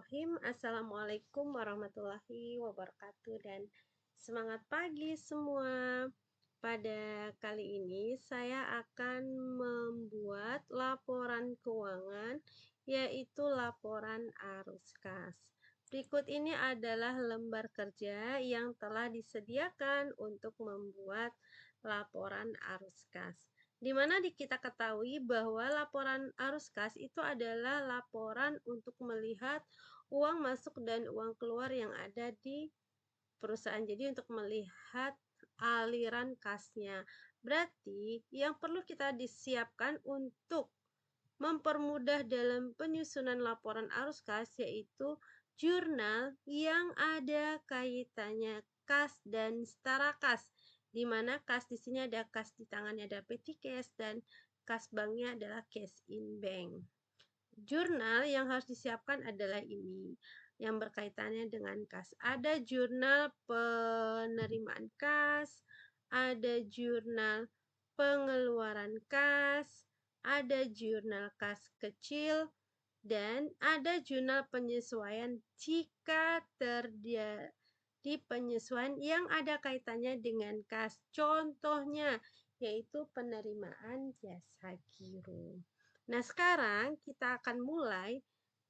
Bismillahirrahmanirrahim. Assalamualaikum warahmatullahi wabarakatuh dan semangat pagi semua. Pada kali ini saya akan membuat laporan keuangan, yaitu laporan arus kas. Berikut ini adalah lembar kerja yang telah disediakan untuk membuat laporan arus kas. Di mana kita ketahui bahwa laporan arus kas itu adalah laporan untuk melihat uang masuk dan uang keluar yang ada di perusahaan. Jadi untuk melihat aliran kasnya. Berarti yang perlu kita disiapkan untuk mempermudah dalam penyusunan laporan arus kas yaitu jurnal yang ada kaitannya kas dan setara kas, di mana kas di sini ada kas di tangannya ada petty cash dan kas banknya adalah cash in bank. Jurnal yang harus disiapkan adalah ini yang berkaitannya dengan kas. Ada jurnal penerimaan kas, ada jurnal pengeluaran kas, ada jurnal kas kecil, dan ada jurnal penyesuaian jika terjadi penyesuaian yang ada kaitannya dengan kas. Contohnya yaitu penerimaan jasa giro. Nah, sekarang kita akan mulai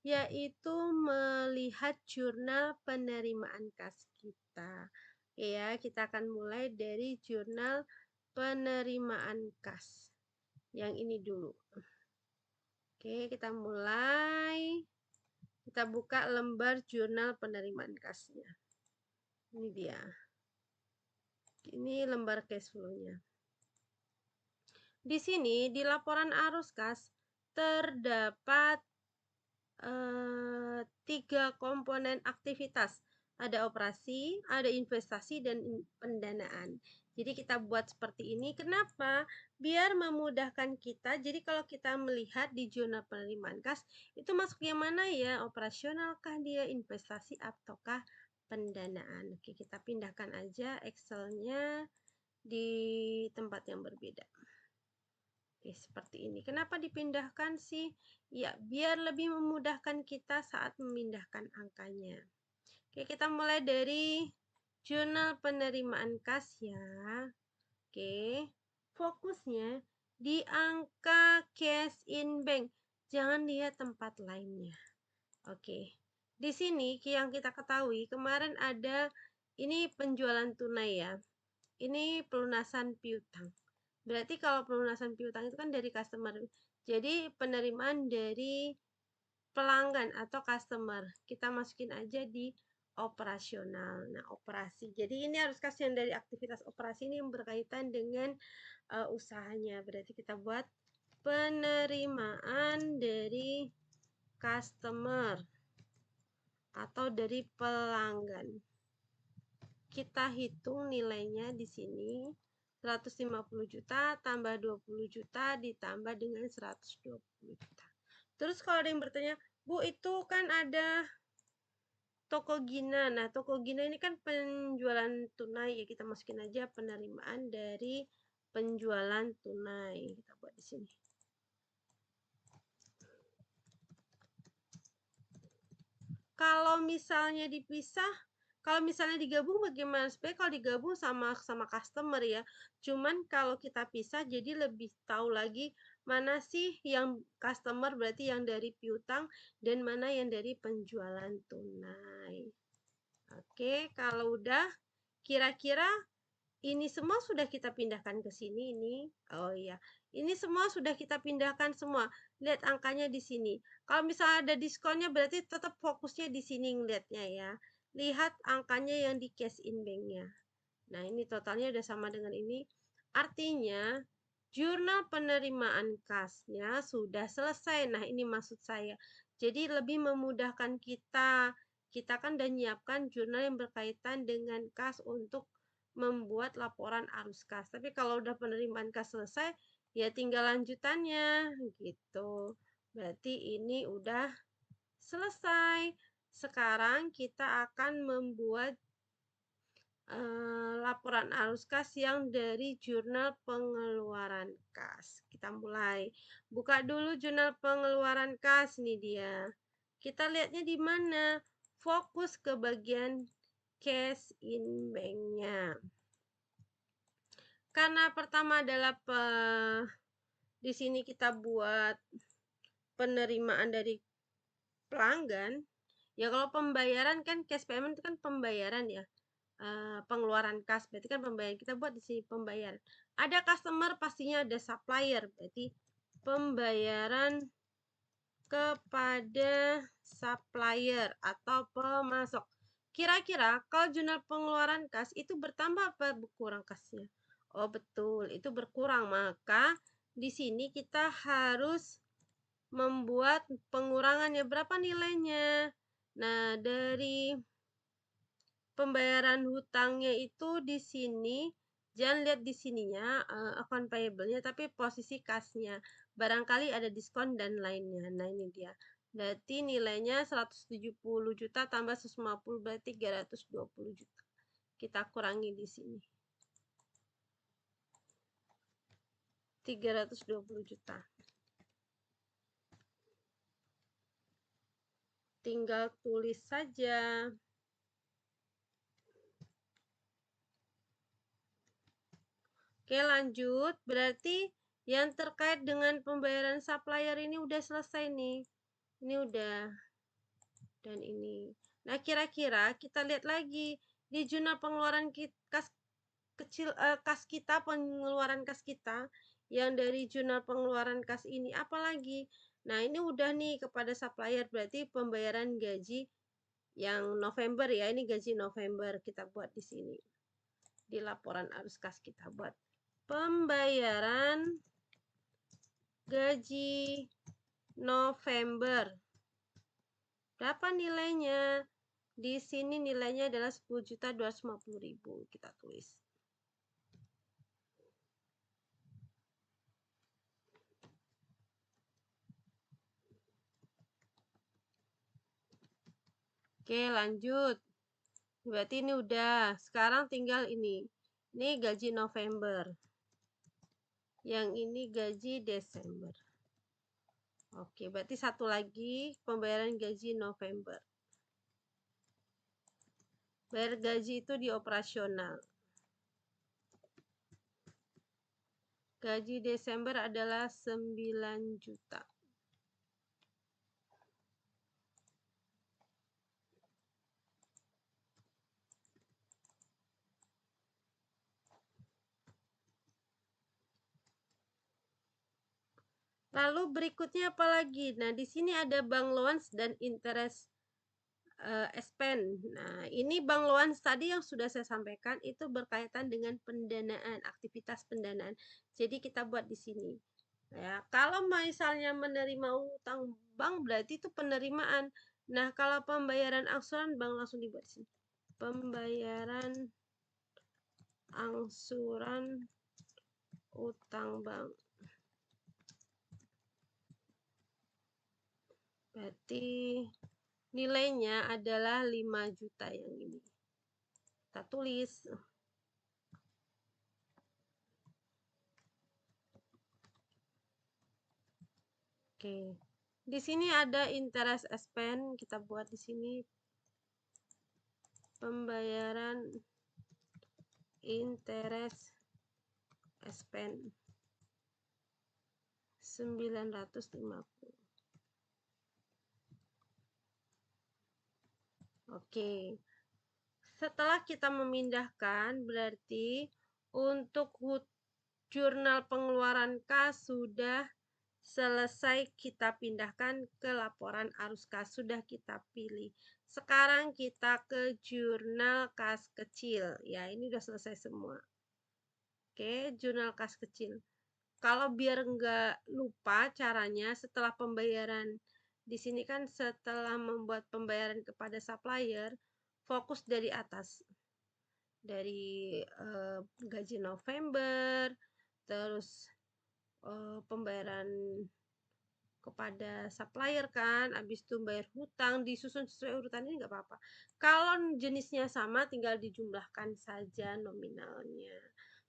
yaitu melihat jurnal penerimaan kas kita. Ya, kita akan mulai dari jurnal penerimaan kas. Yang ini dulu. Oke, kita mulai. Kita buka lembar jurnal penerimaan kasnya. Ini dia. Ini lembar cash flow-nya. Di sini di laporan arus kas terdapat 3 komponen aktivitas. Ada operasi, ada investasi, dan pendanaan. Jadi kita buat seperti ini. Kenapa? Biar memudahkan kita. Jadi kalau kita melihat di jurnal penerimaan kas, itu masuk yang mana ya? Operasionalkah dia, investasi, ataukah pendanaan? Oke, kita pindahkan aja Excel-nya di tempat yang berbeda. Oke, seperti ini. Kenapa dipindahkan sih? Ya, biar lebih memudahkan kita saat memindahkan angkanya. Oke, kita mulai dari jurnal penerimaan kas ya. Oke, fokusnya di angka cash in bank. Jangan lihat tempat lainnya. Oke, di sini yang kita ketahui kemarin ada ini penjualan tunai ya. Ini pelunasan piutang. Berarti kalau pelunasan piutang itu kan dari customer. Jadi penerimaan dari pelanggan atau customer. Kita masukin aja di operasional. Nah, operasi. Jadi ini harus kasih yang dari aktivitas operasi ini yang berkaitan dengan usahanya. Berarti kita buat penerimaan dari customer atau dari pelanggan. Kita hitung nilainya di sini 150 juta tambah 20 juta ditambah dengan 120 juta. Terus kalau ada yang bertanya, Bu, itu kan ada toko Gina. Nah, toko Gina ini kan penjualan tunai ya, kita masukin aja penerimaan dari penjualan tunai. Kita buat di sini. Kalau misalnya dipisah, kalau misalnya digabung bagaimana? Supaya kalau digabung sama customer ya. Cuman kalau kita pisah jadi lebih tahu lagi mana sih yang customer berarti yang dari piutang dan mana yang dari penjualan tunai. Oke, kalau udah kira-kira ini semua sudah kita pindahkan ke sini ini. Oh iya, ini semua sudah kita pindahkan semua. Lihat angkanya di sini. Kalau misalnya ada diskonnya berarti tetap fokusnya di sini ngeliatnya ya. Lihat angkanya yang di cash in bank-nya. Nah, ini totalnya udah sama dengan ini. Artinya jurnal penerimaan kasnya sudah selesai. Nah, ini maksud saya. Jadi lebih memudahkan kita. Kita kan udah nyiapkan jurnal yang berkaitan dengan kas untuk membuat laporan arus kas. Tapi kalau udah penerimaan kas selesai, ya tinggal lanjutannya gitu. Berarti ini udah selesai. Sekarang kita akan membuat laporan arus kas yang dari jurnal pengeluaran kas. Kita mulai. Buka dulu jurnal pengeluaran kas, ini dia. Kita lihatnya di mana? Fokus ke bagian cash in bank-nya. Karena pertama adalah di sini kita buat penerimaan dari pelanggan. Ya kalau pembayaran kan cash payment itu kan pembayaran ya. Pengeluaran kas berarti kan pembayaran, kita buat di sini pembayaran. Ada customer, pastinya ada supplier, berarti pembayaran kepada supplier atau pemasok. Kira-kira kalau jurnal pengeluaran kas itu bertambah apa berkurang kasnya? Oh betul, itu berkurang. Maka di sini kita harus membuat pengurangannya. Berapa nilainya? Nah, dari pembayaran hutangnya itu di sini, jangan lihat di sininya account payable-nya, tapi posisi kasnya. Barangkali ada diskon dan lainnya. Nah, ini dia. Berarti nilainya 170 juta tambah 150 berarti 320 juta. Kita kurangi di sini. 320 juta. Tinggal tulis saja. Oke, lanjut. Berarti yang terkait dengan pembayaran supplier ini udah selesai nih. Ini udah. Dan ini. Nah, kira-kira kita lihat lagi di jurnal pengeluaran kas kecil, kas kita, pengeluaran kas kita yang dari jurnal pengeluaran kas ini apalagi. Nah, ini udah nih kepada supplier, berarti pembayaran gaji yang November ya. Ini gaji November kita buat di sini. Di laporan arus kas kita buat pembayaran gaji November. Berapa nilainya? Di sini nilainya adalah 10.250.000. Kita tulis. Oke, lanjut. Berarti ini udah. Sekarang tinggal ini. Ini gaji November. Yang ini gaji Desember. Oke, berarti satu lagi pembayaran gaji November. Bayar gaji itu di operasional. Gaji Desember adalah 9 juta. Lalu berikutnya apa lagi? Nah, di sini ada bank loans dan interest expense. Nah, ini bank loans tadi yang sudah saya sampaikan itu berkaitan dengan pendanaan, aktivitas pendanaan. Jadi kita buat di sini. Ya, kalau misalnya menerima utang bank berarti itu penerimaan. Nah, kalau pembayaran angsuran bank langsung dibuat di sini. Pembayaran angsuran utang bank. Berarti nilainya adalah 5 juta yang ini. Kita tulis. Oke. Di sini ada interest expense, kita buat di sini pembayaran interest expense 950. Oke. Setelah kita memindahkan, berarti untuk jurnal pengeluaran kas sudah selesai kita pindahkan ke laporan arus kas. Sudah kita pilih. Sekarang kita ke jurnal kas kecil. Ya, ini udah selesai semua. Oke, jurnal kas kecil. Kalau biar nggak lupa caranya setelah pembayaran, di sini kan setelah membuat pembayaran kepada supplier, fokus dari atas. Dari gaji November, terus pembayaran kepada supplier kan, habis itu bayar hutang, disusun sesuai urutan ini nggak apa-apa. Kalau jenisnya sama, tinggal dijumlahkan saja nominalnya.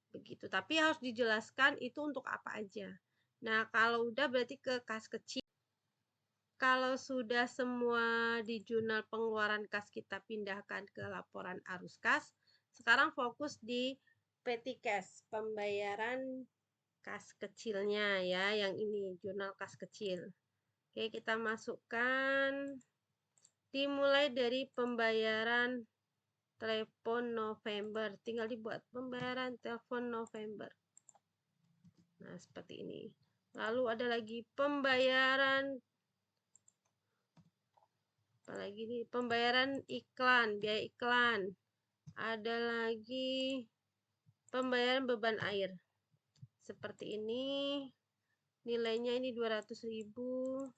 Begitu, tapi harus dijelaskan itu untuk apa aja. Nah, kalau udah berarti ke kas kecil. kalau sudah semua di jurnal pengeluaran kas kita pindahkan ke laporan arus kas, sekarang fokus di petty cash, pembayaran kas kecilnya ya, yang ini jurnal kas kecil. Oke, kita masukkan, dimulai dari pembayaran telepon November, tinggal dibuat pembayaran telepon November. Nah, seperti ini. Lalu ada lagi pembayaran, apalagi nih, pembayaran iklan, biaya iklan. Ada lagi pembayaran beban air. Seperti ini. Nilainya ini 200.000.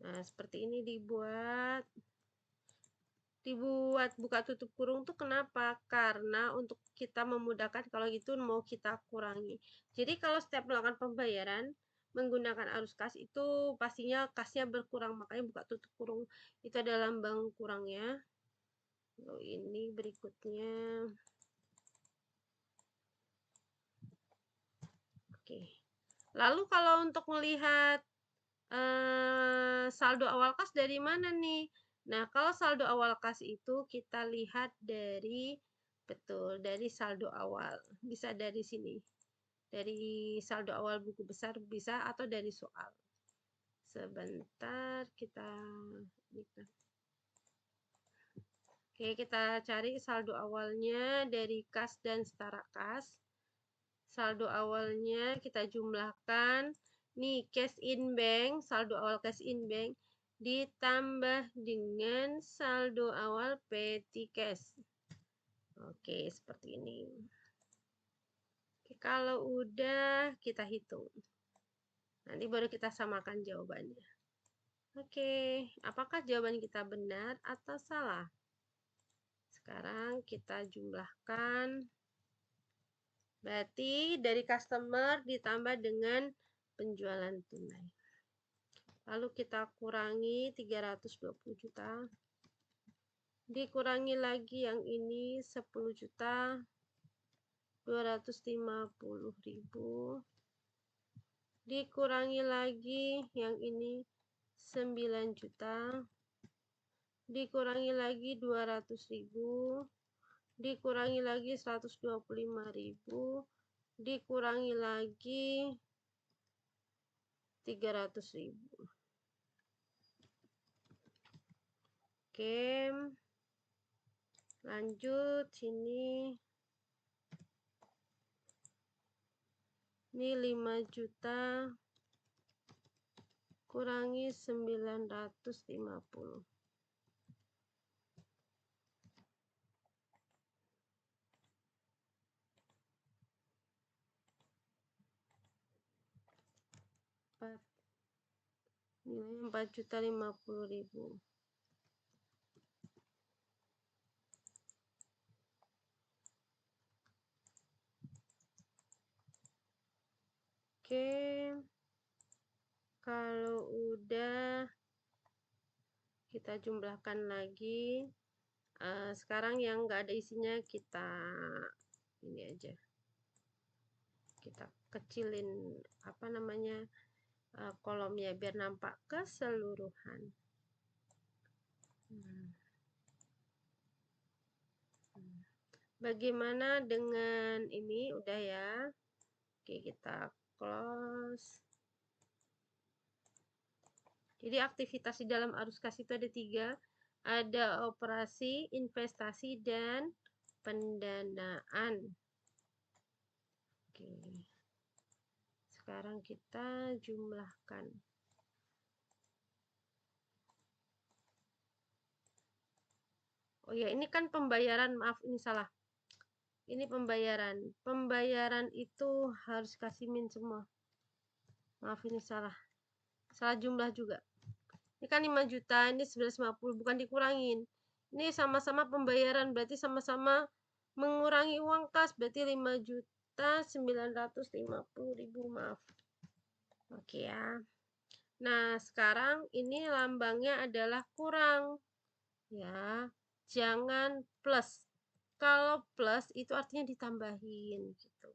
Nah, seperti ini dibuat buka tutup kurung tuh kenapa? Karena untuk kita memudahkan kalau itu mau kita kurangi. Jadi kalau setiap melakukan pembayaran menggunakan arus kas itu pastinya kasnya berkurang, makanya buka tutup kurung itu adalah lambang kurangnya. Lalu ini berikutnya. Oke. Lalu kalau untuk melihat saldo awal kas dari mana nih? Nah, kalau saldo awal kas itu kita lihat dari dari saldo awal. Bisa dari sini. Dari saldo awal buku besar bisa atau dari soal. Sebentar kita Oke, kita cari saldo awalnya dari kas dan setara kas. Saldo awalnya kita jumlahkan. Nih, cash in bank, saldo awal cash in bank ditambah dengan saldo awal petty cash. Oke, seperti ini. Oke, kalau udah kita hitung. Nanti baru kita samakan jawabannya. Oke, apakah jawaban kita benar atau salah? Sekarang kita jumlahkan. Berarti dari customer ditambah dengan penjualan tunai. Lalu kita kurangi 320 juta. Dikurangi lagi yang ini 10 juta 250.000. Dikurangi lagi yang ini 9 juta. Dikurangi lagi 200.000. Dikurangi lagi 125.000. Dikurangi lagi 300.000. Oke, lanjut sini. Ini 5 juta kurangi 950. Nilainya 4.050.000. Oke, kalau udah kita jumlahkan lagi. Sekarang yang nggak ada isinya kita ini aja, kita kecilin apa namanya kolomnya biar nampak keseluruhan. Bagaimana dengan ini? Udah ya. Oke, kita close. Jadi aktivitas di dalam arus kas itu ada 3. Ada operasi, investasi, dan pendanaan. Oke. Sekarang kita jumlahkan. Oh ya, ini kan pembayaran, maaf ini salah. Ini pembayaran. Pembayaran itu harus kasih min semua. Maaf ini salah. Salah jumlah juga. Ini kan 5 juta, ini 1150, bukan dikurangin. Ini sama-sama pembayaran, berarti sama-sama mengurangi uang kas, berarti 5.950.000, maaf. Oke ya. Nah, sekarang ini lambangnya adalah kurang. Ya, jangan plus. Kalau plus itu artinya ditambahin gitu.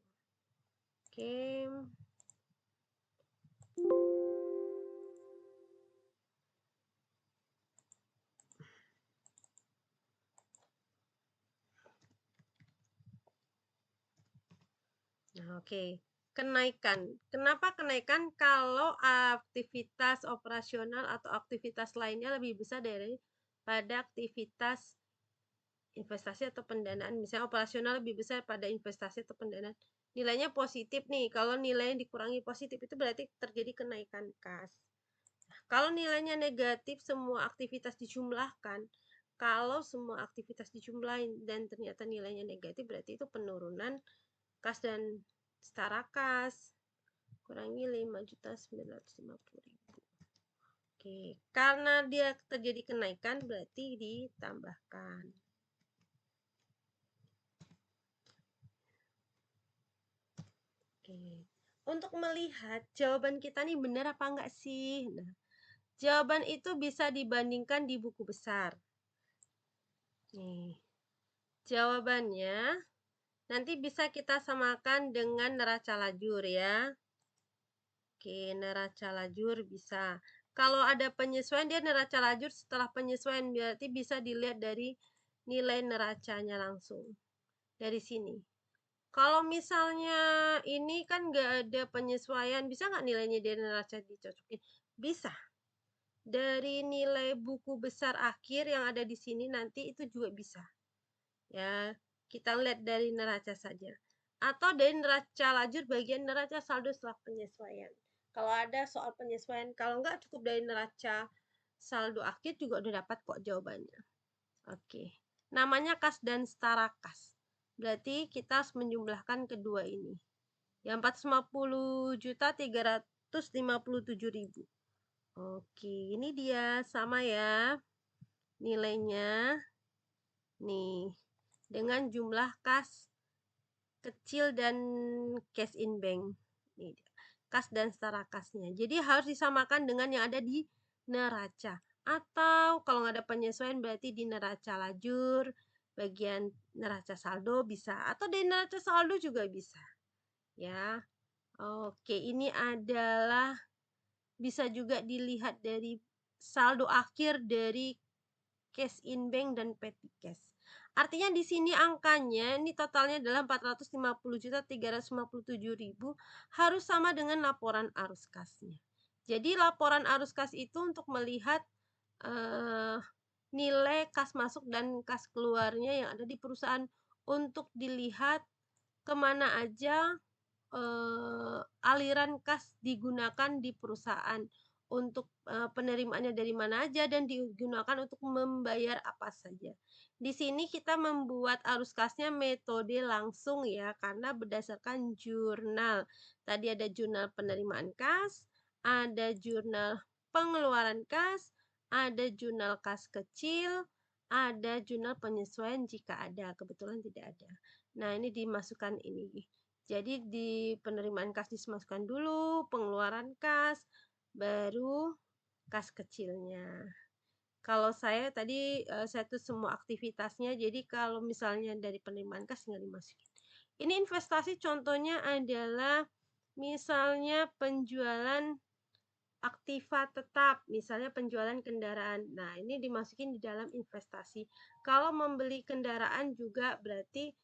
Oke. Oke, kenaikan. Kenapa kenaikan? Kalau aktivitas operasional atau aktivitas lainnya lebih besar daripada aktivitas investasi atau pendanaan. Misalnya operasional lebih besar pada investasi atau pendanaan. Nilainya positif nih. Kalau nilainya dikurangi positif itu berarti terjadi kenaikan kas. Kalau nilainya negatif, semua aktivitas dijumlahkan. Kalau semua aktivitas dijumlahin dan ternyata nilainya negatif, berarti itu penurunan kas dan setara kas. Kurangi 5.950.000. Oke, karena dia terjadi kenaikan berarti ditambahkan. Oke. Untuk melihat jawaban kita nih benar apa enggak sih? Nah, jawaban itu bisa dibandingkan di buku besar. Nih, jawabannya nanti bisa kita samakan dengan neraca lajur ya. Oke, neraca lajur bisa. Kalau ada penyesuaian, dia neraca lajur setelah penyesuaian berarti bisa dilihat dari nilai neracanya langsung. Dari sini. Kalau misalnya ini kan nggak ada penyesuaian, bisa nggak nilainya dari neraca dicocokin? Bisa. Dari nilai buku besar akhir yang ada di sini nanti itu juga bisa. Ya, kita lihat dari neraca saja. Atau dari neraca lajur bagian neraca saldo setelah penyesuaian. Kalau ada soal penyesuaian, kalau nggak cukup dari neraca saldo akhir juga udah dapat kok jawabannya. Oke, namanya kas dan setara kas. Berarti kita harus menjumlahkan kedua ini. Yang 450.357.000. Oke, ini dia sama ya nilainya. Nih, dengan jumlah kas kecil dan cash in bank. Ini dia. Kas dan setara kasnya. Jadi harus disamakan dengan yang ada di neraca. Atau kalau nggak ada penyesuaian berarti di neraca lajur, bagian neraca saldo bisa. Atau di neraca saldo juga bisa. Ya. Oke, ini adalah bisa juga dilihat dari saldo akhir dari cash in bank dan petty cash. Artinya di sini angkanya ini totalnya adalah 450.357.000 harus sama dengan laporan arus kasnya. Jadi laporan arus kas itu untuk melihat nilai kas masuk dan kas keluarnya yang ada di perusahaan untuk dilihat kemana aja aliran kas digunakan di perusahaan untuk penerimaannya dari mana aja dan digunakan untuk membayar apa saja. Di sini kita membuat arus kasnya metode langsung ya karena berdasarkan jurnal. Tadi ada jurnal penerimaan kas, ada jurnal pengeluaran kas, ada jurnal kas kecil, ada jurnal penyesuaian jika ada, kebetulan tidak ada. Nah, ini dimasukkan ini. Jadi di penerimaan kas dimasukkan dulu, pengeluaran kas, baru kas kecilnya. Kalau saya tadi saya tuh semua aktivitasnya, jadi kalau misalnya dari penerimaan kas nggak dimasukin. Ini investasi contohnya adalah misalnya penjualan aktiva tetap, misalnya penjualan kendaraan. Nah, ini dimasukin di dalam investasi. Kalau membeli kendaraan juga berarti,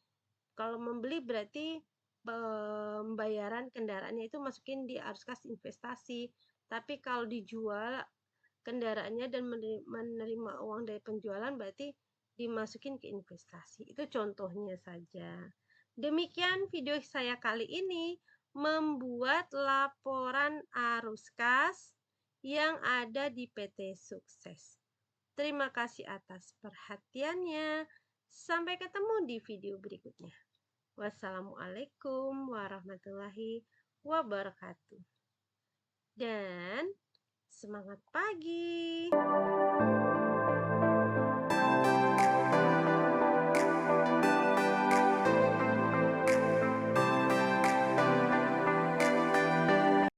kalau membeli berarti pembayaran kendaraannya itu masukin di arus kas investasi. Tapi kalau dijual kendaraannya dan menerima uang dari penjualan berarti dimasukin ke investasi. Itu contohnya saja. Demikian video saya kali ini membuat laporan arus kas yang ada di PT Sukses. Terima kasih atas perhatiannya. Sampai ketemu di video berikutnya. Wassalamualaikum warahmatullahi wabarakatuh. Dan semangat pagi!